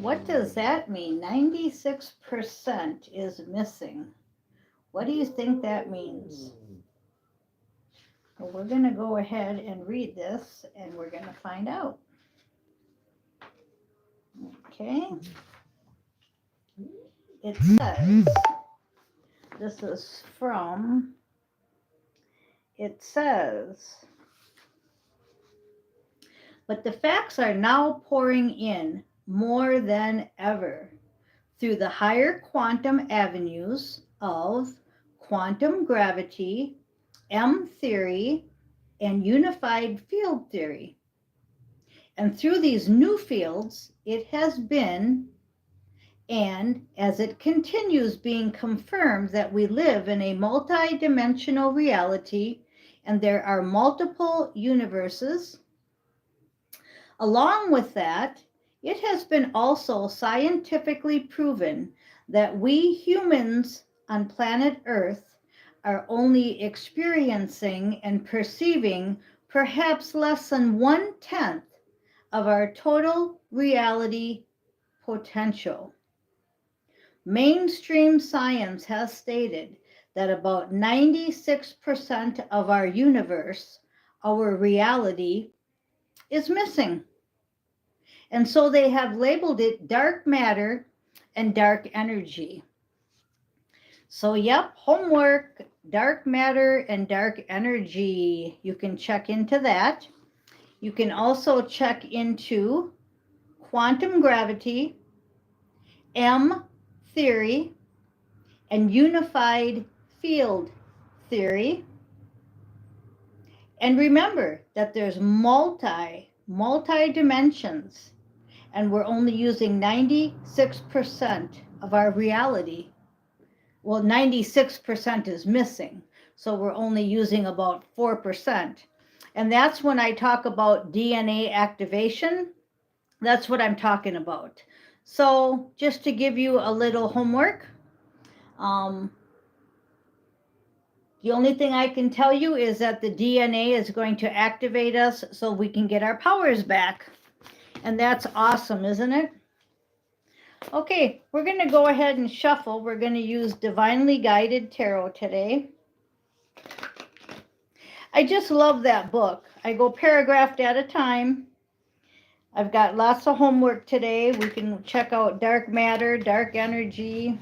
What does that mean? 96% is missing. What do you think that means? Well, we're going to go ahead and read this and we're going to find out. Okay. It says, this is from, it says, but the facts are now pouring in more than ever through the higher quantum avenues of quantum gravity, M theory, and unified field theory. And through these new fields, it has been, and as it continues being confirmed, that we live in a multi-dimensional reality and there are multiple universes. Along with that, it has been also scientifically proven that we humans on planet Earth are only experiencing and perceiving perhaps less than 1/10 of our total reality potential. Mainstream science has stated that about 96% of our universe, our reality, is missing. And so they have labeled it dark matter and dark energy. So, yep, homework, dark matter and dark energy. You can check into that. You can also check into quantum gravity, M theory, and unified field theory. And remember that there's multi dimensions, and we're only using 96% of our reality. Well, 96% is missing, so we're only using about 4%. And that's when I talk about DNA activation. That's what I'm talking about. So just to give you a little homework, the only thing I can tell you is that the DNA is going to activate us so we can get our powers back. And that's awesome, isn't it? Okay, we're going to go ahead and shuffle. We're going to use Divinely Guided Tarot today. I just love that book. I go paragraph at a time. I've got lots of homework today. We can check out dark matter, dark energy.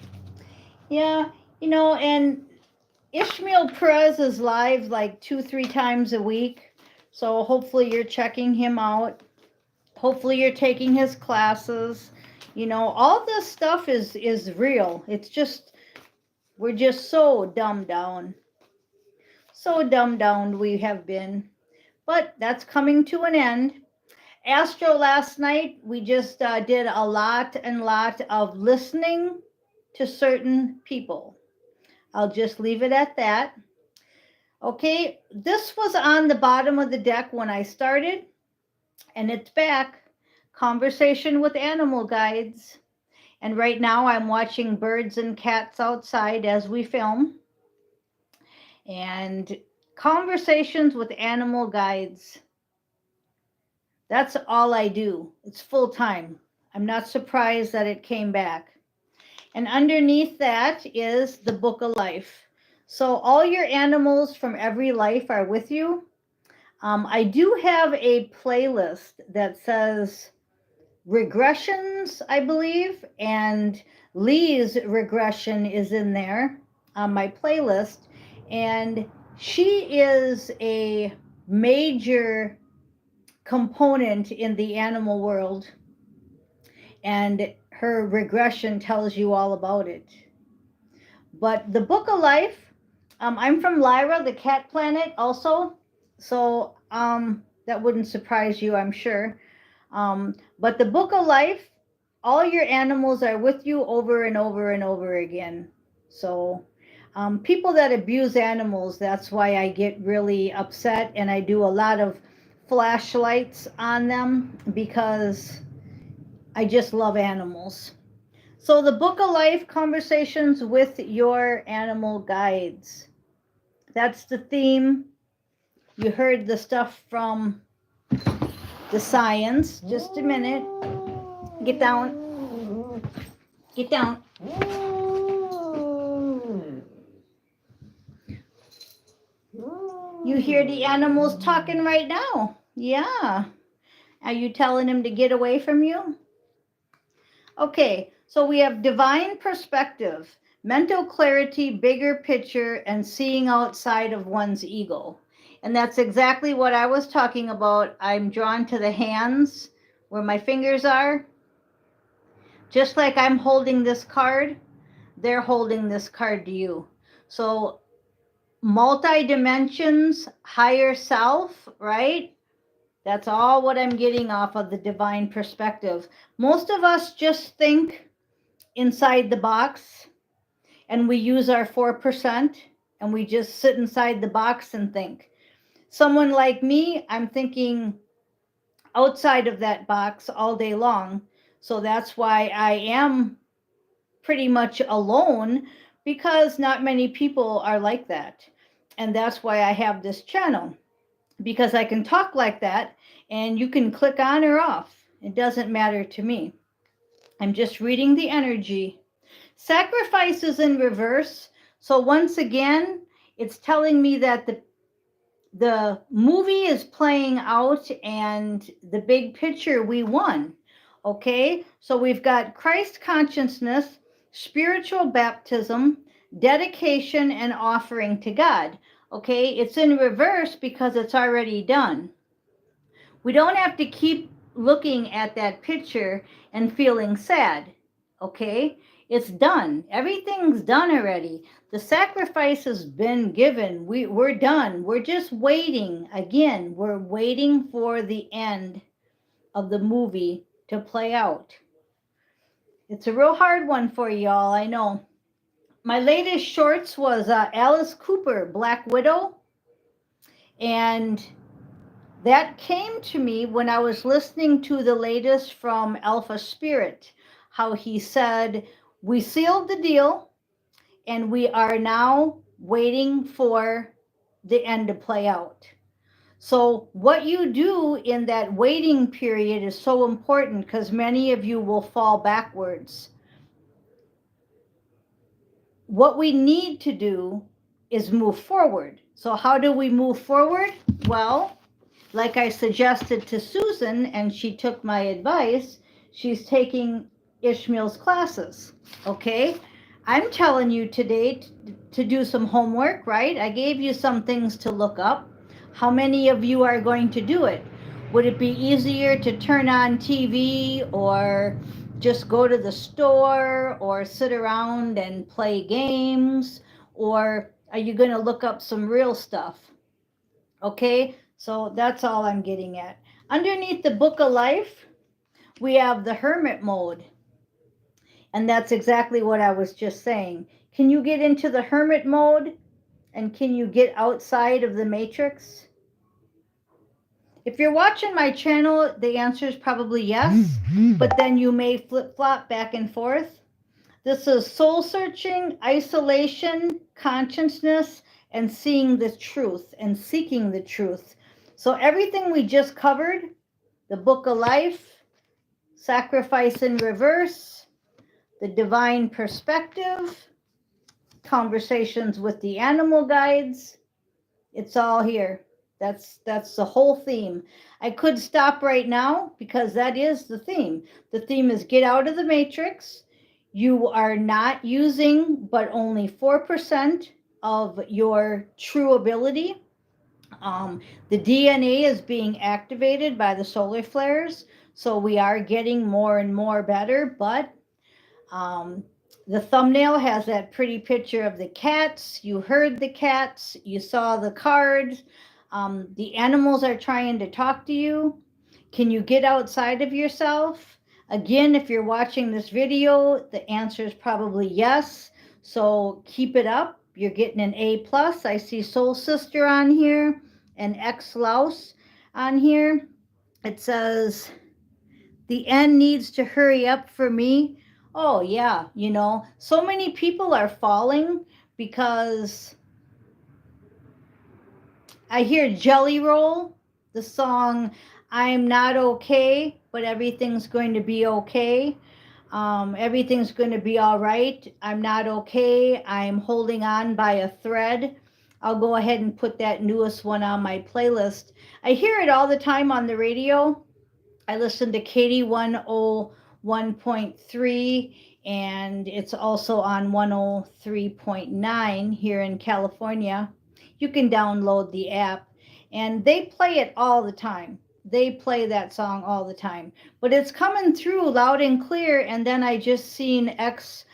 Yeah, you know, and Ishmael Perez is live like 2-3 times a week. So hopefully you're checking him out. Hopefully you're taking his classes. You know, all this stuff is real. It's just, we're just so dumbed down. So dumbed down we have been. But that's coming to an end. Astro last night, we just did a lot of listening to certain people. I'll just leave it at that. Okay, this was on the bottom of the deck when I started, and it's back. Conversation with Animal Guides. And right now I'm watching birds and cats outside as we film. And conversations with animal guides. That's all I do. It's full time. I'm not surprised that it came back. And underneath that is the Book of Life. So all your animals from every life are with you. I do have a playlist that says regressions, I believe, and Lee's regression is in there on my playlist. And she is a major component in the animal world, and her regression tells you all about it. But the Book of Life, I'm from Lyra, the cat planet also, so that wouldn't surprise you, I'm sure. But the Book of Life, all your animals are with you over and over and over again. So people that abuse animals, that's why I get really upset, and I do a lot of flashlights on them because I just love animals. So the Book of Life, conversations with your animal guides. That's the theme. You heard the stuff from the science. Just a minute. Get down. Get down. You hear the animals talking right now. Yeah. Are you telling them to get away from you? Okay, so we have divine perspective, mental clarity, bigger picture, and seeing outside of one's ego. And that's exactly what I was talking about. I'm drawn to the hands where my fingers are. Just like I'm holding this card, they're holding this card to you. So multi-dimensions, higher self, right? That's all what I'm getting off of the divine perspective. Most of us just think inside the box and we use our 4% and we just sit inside the box and think. Someone like me, I'm thinking outside of that box all day long. So that's why I am pretty much alone, because not many people are like that. And that's why I have this channel, because I can talk like that and you can click on or off. It doesn't matter to me. I'm just reading the energy. Sacrifice is in reverse. So once again, it's telling me that the movie is playing out and the big picture, we won. Okay, so we've got Christ consciousness, spiritual baptism, dedication, and offering to God. Okay, it's in reverse because it's already done. We don't have to keep looking at that picture and feeling sad. Okay, it's done. Everything's done already. The sacrifice has been given. We're done. We're just waiting. Again, we're waiting for the end of the movie to play out. It's a real hard one for y'all, I know. My latest shorts was Alice Cooper, Black Widow. And that came to me when I was listening to the latest from Alpha Spirit, how he said, we sealed the deal and we are now waiting for the end to play out. So what you do in that waiting period is so important, because many of you will fall backwards. What we need to do is move forward. So how do we move forward? Well, like I suggested to Susan, and she took my advice, she's taking Ishmael's classes, okay? I'm telling you today to do some homework, right? I gave you some things to look up. How many of you are going to do it? Would it be easier to turn on TV or just go to the store or sit around and play games? Or are you going to look up some real stuff? Okay, so that's all I'm getting at. Underneath the Book of Life, we have the Hermit mode. And that's exactly what I was just saying. Can you get into the Hermit mode? And can you get outside of the Matrix? If you're watching my channel, the answer is probably yes, but then you may flip-flop back and forth. This is soul searching, isolation, consciousness, and seeing the truth and seeking the truth. So everything we just covered, the Book of Life, sacrifice in reverse, the divine perspective, conversations with the animal guides, it's all here. That's the whole theme. I could stop right now because that is the theme. The theme is get out of the matrix. You are not using but only 4% of your true ability. The DNA is being activated by the solar flares, so we are getting more and more better, but the thumbnail has that pretty picture of the cats. You heard the cats, you saw the cards. The animals are trying to talk to you. Can you get outside of yourself? Again, if you're watching this video, the answer is probably yes. So keep it up. You're getting an A+. I see Soul Sister on here and X Louse on here. It says, the end needs to hurry up for me. Oh, yeah, you know, so many people are falling because I hear Jelly Roll, the song, I'm not okay, but everything's going to be okay. Everything's going to be all right. I'm not okay. I'm holding on by a thread. I'll go ahead and put that newest one on my playlist. I hear it all the time on the radio. I listen to Katie 101.3, and it's also on 103.9 here in California. You can download the app, and they play it all the time. They play that song all the time, but it's coming through loud and clear. And then I just seen X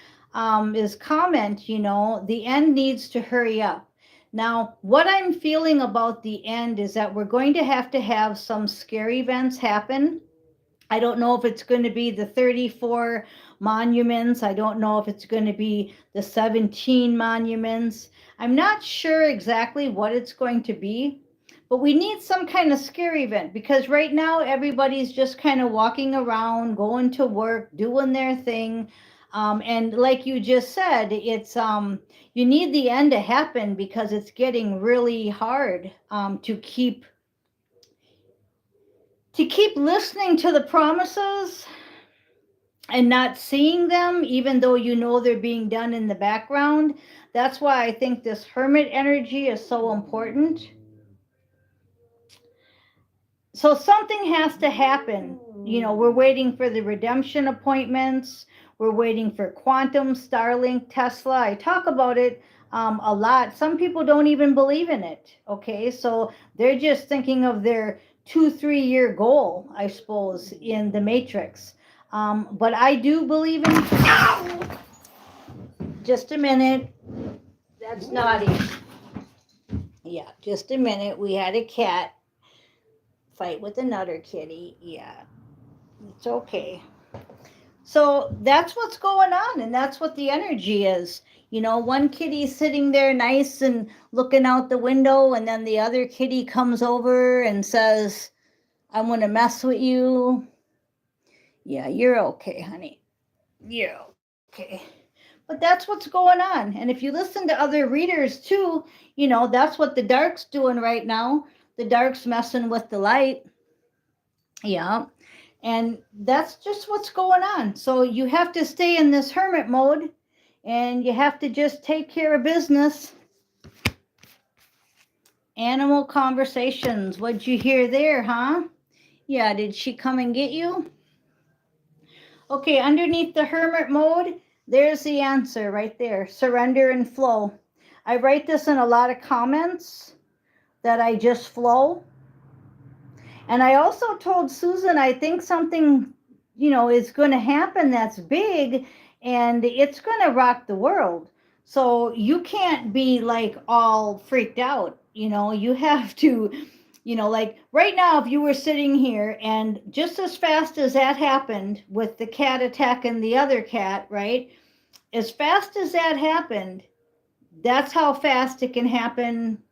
is comment, the end needs to hurry up. Now, what I'm feeling about the end is that we're going to have some scary events happen. I don't know if it's going to be the 34 monuments. I don't know if it's going to be the 17 monuments. I'm not sure exactly what it's going to be, but we need some kind of scary event, because right now everybody's just kind of walking around, going to work, doing their thing. And like you just said, it's you need the end to happen, because it's getting really hard to keep listening to the promises and not seeing them, even though they're being done in the background. That's why I think this hermit energy is so important. So something has to happen. We're waiting for the redemption appointments. We're waiting for quantum, Starlink, Tesla. I talk about it a lot. Some people don't even believe in it. Okay, so they're just thinking of their 2-3 year goal, I suppose, in the matrix. But I do believe in. Ow! Just a minute. That's naughty. Yeah, just a minute. We had a cat fight with another kitty. Yeah, it's okay. So that's what's going on, and that's what the energy is. One kitty's sitting there nice and looking out the window, and then the other kitty comes over and says, I want to mess with you. Yeah, you're okay, honey. You're okay. But that's what's going on. And if you listen to other readers too, that's what the dark's doing right now. The dark's messing with the light. Yeah. And that's just what's going on. So you have to stay in this hermit mode, and you have to just take care of business. Animal conversations. What'd you hear there, huh? Yeah, did she come and get you? Okay, underneath the hermit mode, there's the answer right there. Surrender and flow. I write this in a lot of comments, that I just flow. And I also told Susan, I think something, is going to happen that's big, and it's going to rock the world. So you can't be like all freaked out. You have to, like right now, if you were sitting here and just as fast as that happened with the cat attacking the other cat, right? As fast as that happened, that's how fast it can happen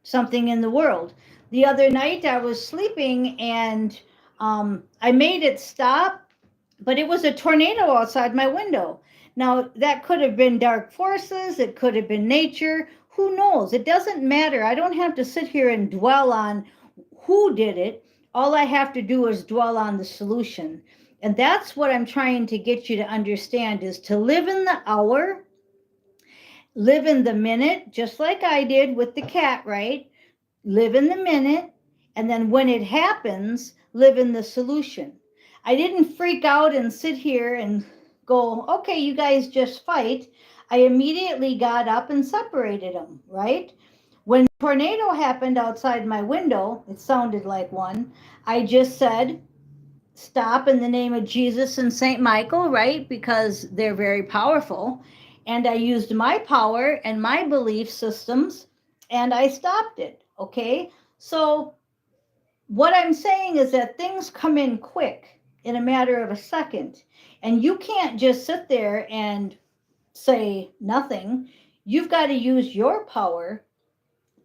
something in the world. The other night I was sleeping, and I made it stop, but it was a tornado outside my window. Now, that could have been dark forces, it could have been nature, who knows? It doesn't matter. I don't have to sit here and dwell on who did it. All I have to do is dwell on the solution. And that's what I'm trying to get you to understand, is to live in the hour, live in the minute, just like I did with the cat, right? Live in the minute, and then when it happens, live in the solution. I didn't freak out and sit here and go, okay, you guys just fight. I immediately got up and separated them, right? When the tornado happened outside my window, it sounded like one, I just said, stop in the name of Jesus and St. Michael, right? Because they're very powerful. And I used my power and my belief systems, and I stopped it. Okay. So what I'm saying is that things come in quick, in a matter of a second, and you can't just sit there and say nothing. You've got to use your power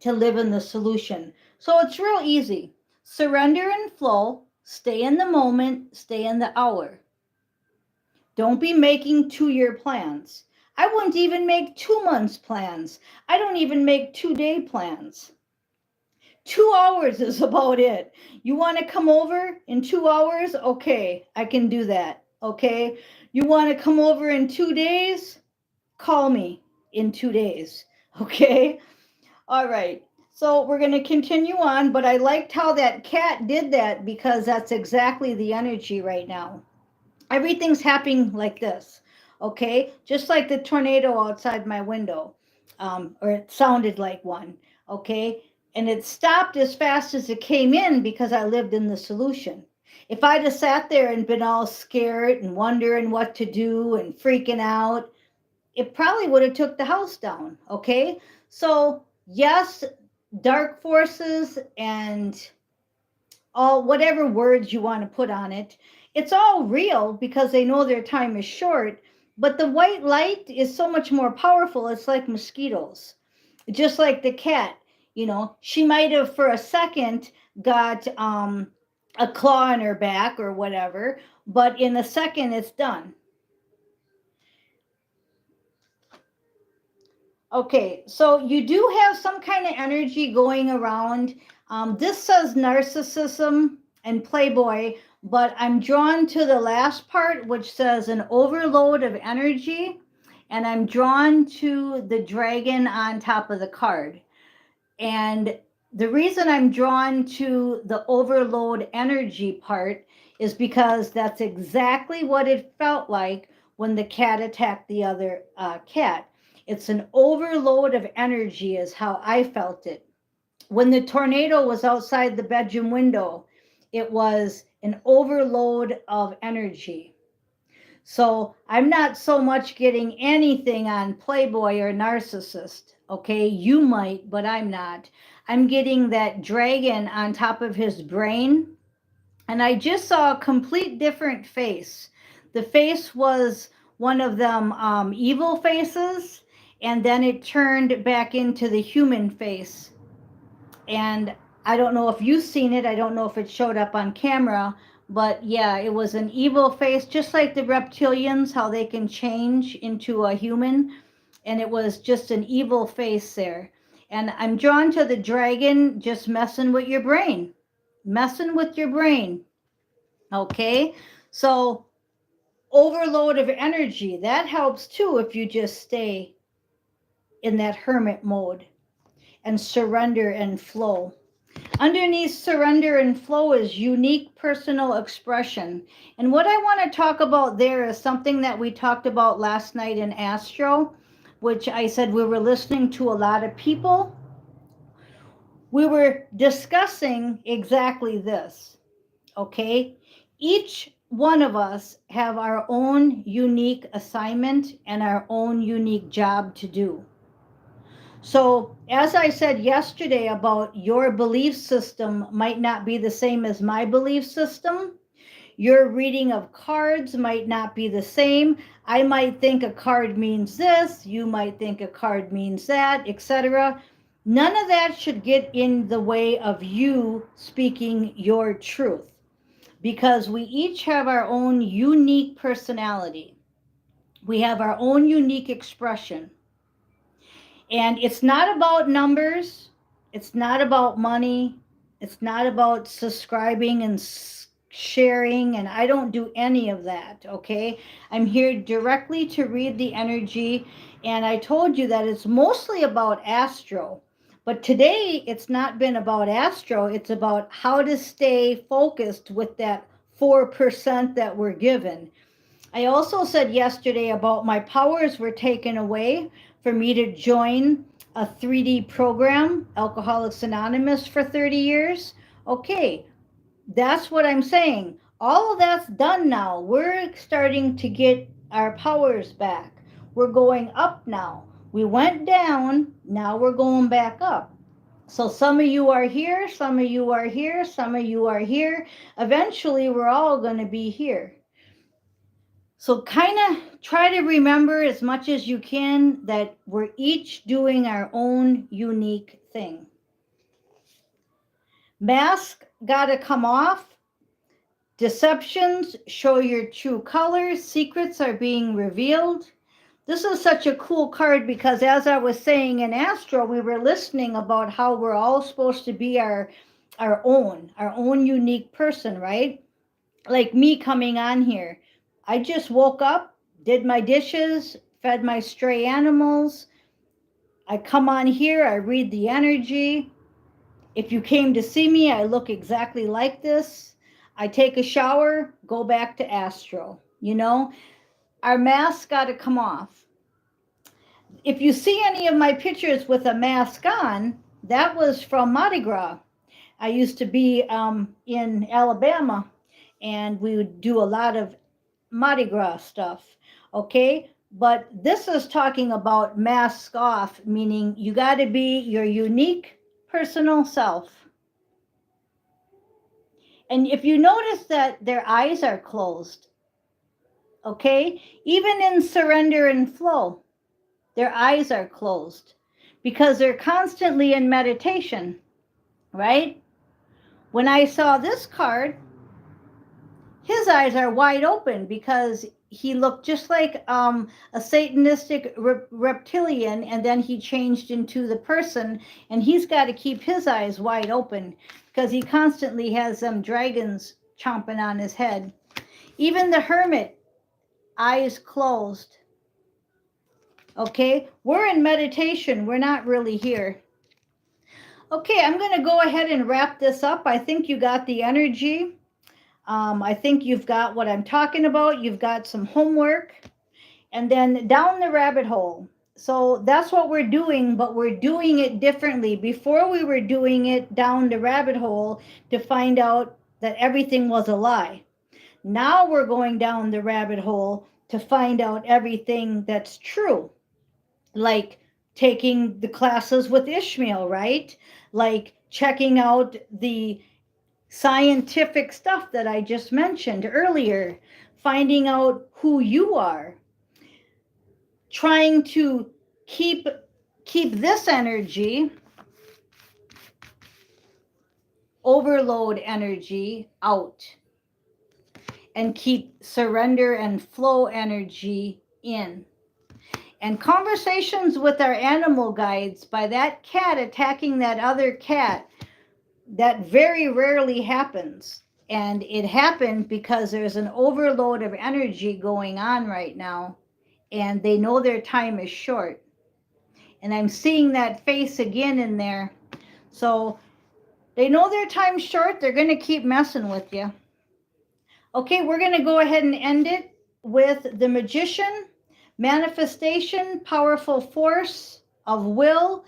to live in the solution. So it's real easy. Surrender and flow, stay in the moment, stay in the hour. Don't be making 2-year plans. I wouldn't even make 2 months plans. I don't even make 2-day plans. 2 hours is about it. You want to come over in 2 hours? Okay, I can do that. Okay. You want to come over in 2 days? Call me in 2 days. Okay. All right. So we're going to continue on, but I liked how that cat did that because that's exactly the energy right now. Everything's happening like this. Okay. Just like the tornado outside my window, or it sounded like one. Okay. And it stopped as fast as it came in because I lived in the solution. If I'd have sat there and been all scared and wondering what to do and freaking out, it probably would have took the house down. Okay. So yes, dark forces and all whatever words you want to put on it, it's all real because they know their time is short. But the white light is so much more powerful. It's like mosquitoes, just like the cat. She might have for a second got a claw in her back or whatever, but in a second it's done. Okay, so you do have some kind of energy going around. This says narcissism and playboy, but I'm drawn to the last part, which says an overload of energy, and I'm drawn to the dragon on top of the card. And the reason I'm drawn to the overload energy part is because that's exactly what it felt like when the cat attacked the other cat. It's an overload of energy, is how I felt it. When the tornado was outside the bedroom window, it was an overload of energy. So I'm not so much getting anything on Playboy or Narcissist. Okay, you might, but I'm not. I'm getting that dragon on top of his brain. And I just saw a complete different face. The face was one of them evil faces, and then it turned back into the human face. And I don't know if you've seen it. I don't know if it showed up on camera, but yeah, it was an evil face, just like the reptilians, how they can change into a human. And it was just an evil face there. And I'm drawn to the dragon just messing with your brain, messing with your brain. Okay. So overload of energy, that helps too if you just stay in that hermit mode and surrender and flow. Underneath surrender and flow is unique personal expression. And what I want to talk about there is something that we talked about last night in Astro, which I said we were listening to a lot of people. We were discussing exactly this, okay? Each one of us have our own unique assignment and our own unique job to do. So, as I said yesterday about your belief system might not be the same as my belief system. Your reading of cards might not be the same. I might think a card means this, you might think a card means that, etc. None of that should get in the way of you speaking your truth because we each have our own unique personality. We have our own unique expression. And it's not about numbers. It's not about money. It's not about subscribing and sharing. And I don't do any of that. Okay. I'm here directly to read the energy. And I told you that it's mostly about astro. But today it's not been about astro. It's about how to stay focused with that 4% that we're given. I also said yesterday about my powers were taken away for me to join a 3D program, Alcoholics Anonymous, for 30 years. Okay, that's what I'm saying. All of that's done now. We're starting to get our powers back. We're going up now. We went down, now we're going back up. So some of you are here, some of you are here, some of you are here. Eventually, we're all going to be here. So kind of try to remember as much as you can that we're each doing our own unique thing. Mask got to come off. Deceptions show your true colors. Secrets are being revealed. This is such a cool card because as I was saying in Astro, we were listening about how we're all supposed to be our own unique person, right? Like me coming on here. I just woke up, did my dishes, fed my stray animals. I come on here, I read the energy. If you came to see me, I look exactly like this. I take a shower, go back to astro. You know, our masks got to come off. If you see any of my pictures with a mask on, that was from Mardi Gras. I used to be in Alabama, and we would do a lot of Mardi Gras stuff. Okay, but this is talking about mask off, meaning you got to be your unique personal self. And if you notice that their eyes are closed, okay, even in surrender and flow, their eyes are closed because they're constantly in meditation, right? When I saw this card, his eyes are wide open because he looked just like a Satanistic reptilian, and then he changed into the person, and he's got to keep his eyes wide open because he constantly has them dragons chomping on his head. Even the hermit, eyes closed. Okay, we're in meditation. We're not really here. Okay, I'm going to go ahead and wrap this up. I think you got the energy. I think you've got what I'm talking about. You've got some homework. And then down the rabbit hole. So that's what we're doing, but we're doing it differently. Before we were doing it down the rabbit hole to find out that everything was a lie. Now we're going down the rabbit hole to find out everything that's true. Like taking the classes with Ishmael, right? Like checking out the scientific stuff that I just mentioned earlier, finding out who you are, trying to keep this energy, overload energy out, and keep surrender and flow energy in. And conversations with our animal guides, by that cat attacking that other cat, that very rarely happens. And it happened because there's an overload of energy going on right now, and they know their time is short. And I'm seeing that face again in there. So they know their time's short. They're going to keep messing with you. Okay, we're going to go ahead and end it with the Magician, manifestation, powerful force of will,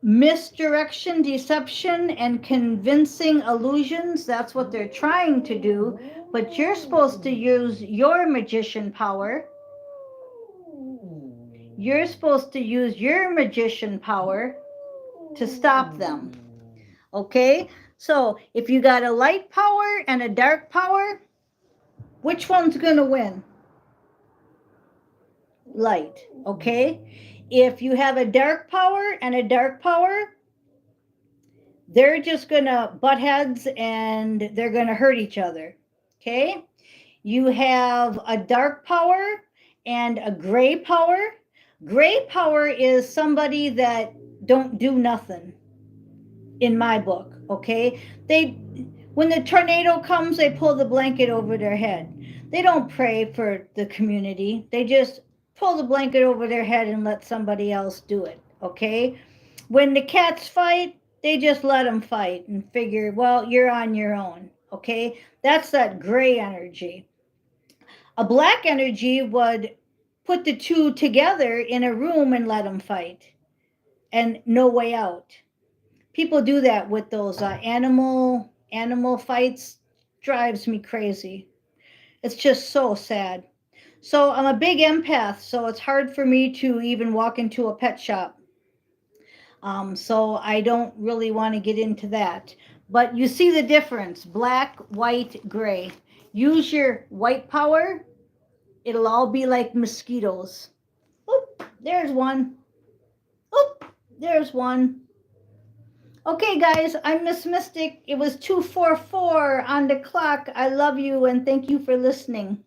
misdirection, deception, and convincing illusions. That's what they're trying to do. But you're supposed to use your magician power. You're supposed to use your magician power to stop them. Okay? So if you got a light power and a dark power, which one's going to win? Light. Okay? If you have a dark power and a dark power, they're just going to butt heads and they're going to hurt each other. Okay? You have a dark power and a gray power. Gray power is somebody that don't do nothing in my book, okay? When the tornado comes, they pull the blanket over their head. They don't pray for the community. They just pull the blanket over their head and let somebody else do it, okay? When the cats fight, they just let them fight and figure, well, you're on your own, okay? That's that gray energy. A black energy would put the two together in a room and let them fight, and no way out. People do that with those animal fights. Drives me crazy. It's just so sad. So I'm a big empath, so it's hard for me to even walk into a pet shop. So I don't really want to get into that. But you see the difference: black, white, gray. Use your white power. It'll all be like mosquitoes. Oop, there's one. Oop, there's one. Okay, guys, I'm Miss Mystic. It was 2:44 on the clock. I love you and thank you for listening.